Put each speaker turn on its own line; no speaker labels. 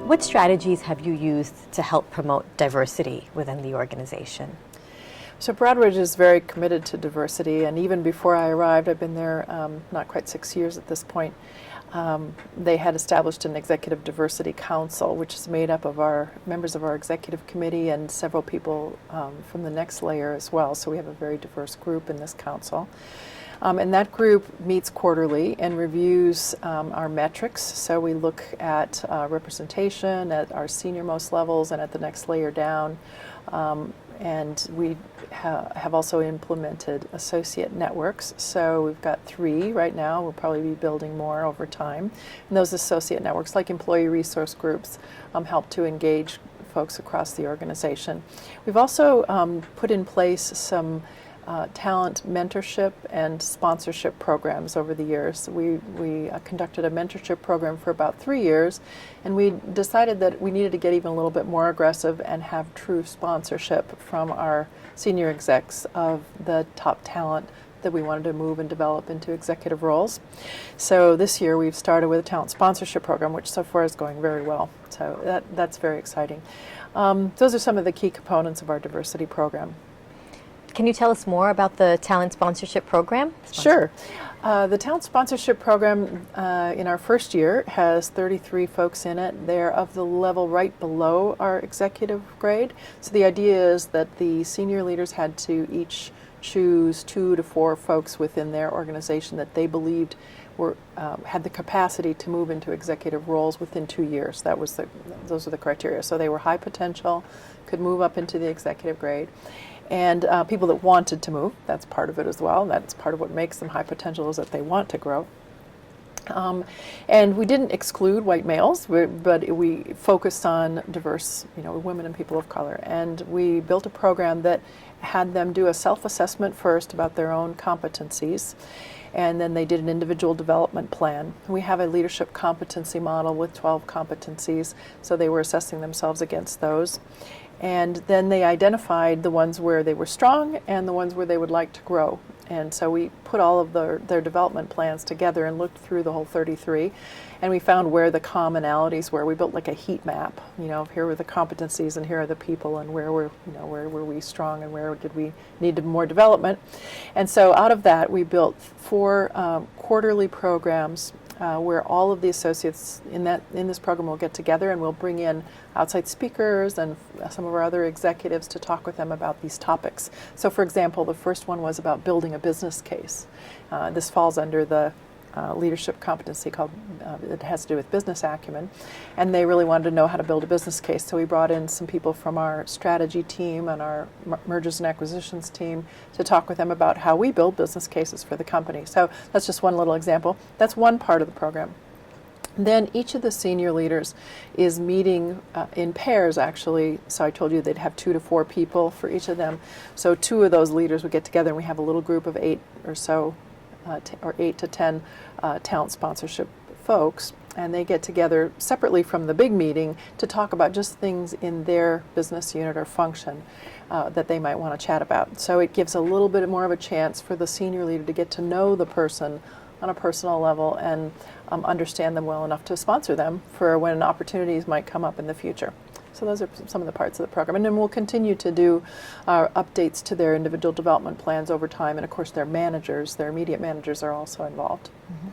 What strategies have you used to help promote diversity within the organization?
So Broadridge is very committed to diversity, and even before I arrived, I've been there not quite 6 years at this point, they had established an Executive Diversity Council, which is made up of our members of our executive committee and several people from the next layer as well. So we have a very diverse group in this council. And that group meets quarterly and reviews our metrics. So we look at representation at our senior-most levels and at the next layer down. And we have also implemented associate networks. So we've got 3 right now. We'll probably be building more over time. And those associate networks, like employee resource groups, help to engage folks across the organization. We've also put in place some talent mentorship and sponsorship programs over the years. We conducted a mentorship program for about 3 years, and we decided that we needed to get even a little bit more aggressive and have true sponsorship from our senior execs of the top talent that we wanted to move and develop into executive roles. So this year we've started with a talent sponsorship program, which so far is going very well. So that's very exciting. Those are some of the key components of our diversity program.
Can you tell us more about the talent sponsorship program?
Sure. The talent sponsorship program in our first year has 33 folks in it. They're of the level right below our executive grade. So the idea is that the senior leaders had to each choose 2 to 4 folks within their organization that they believed were had the capacity to move into executive roles within 2 years. Those are the criteria. So they were high potential, could move up into the executive grade. And people that wanted to move, that's part of it as well. That's part of what makes them high potential, is that they want to grow. And we didn't exclude white males, but we focused on diverse, women and people of color. And we built a program that had them do a self-assessment first about their own competencies, and then they did an individual development plan. We have a leadership competency model with 12 competencies, so they were assessing themselves against those. And then they identified the ones where they were strong and the ones where they would like to grow. And so we put all of their development plans together and looked through the whole 33, and we found where the commonalities were. We built like a heat map. Here were the competencies and here are the people, and where were we strong and where did we need more development. And so out of that we built 4 quarterly programs where all of the associates in this program will get together, and we'll bring in outside speakers and some of our other executives to talk with them about these topics. So for example, the first one was about building a business case. This falls under the leadership competency it has to do with business acumen, and they really wanted to know how to build a business case. So we brought in some people from our strategy team and our mergers and acquisitions team to talk with them about how we build business cases for the company. So that's just one little example. That's one part of the program. Then each of the senior leaders is meeting in pairs, actually. So I told you they'd have 2 to 4 people for each of them. So 2 of those leaders would get together, and we have a little group of 8 or so, or 8 to 10 talent sponsorship folks, and they get together separately from the big meeting to talk about just things in their business unit or function that they might want to chat about. So it gives a little bit more of a chance for the senior leader to get to know the person on a personal level and understand them well enough to sponsor them for when opportunities might come up in the future. So those are some of the parts of the program. And then we'll continue to do updates to their individual development plans over time. And of course their managers, their immediate managers, are also involved.
Mm-hmm.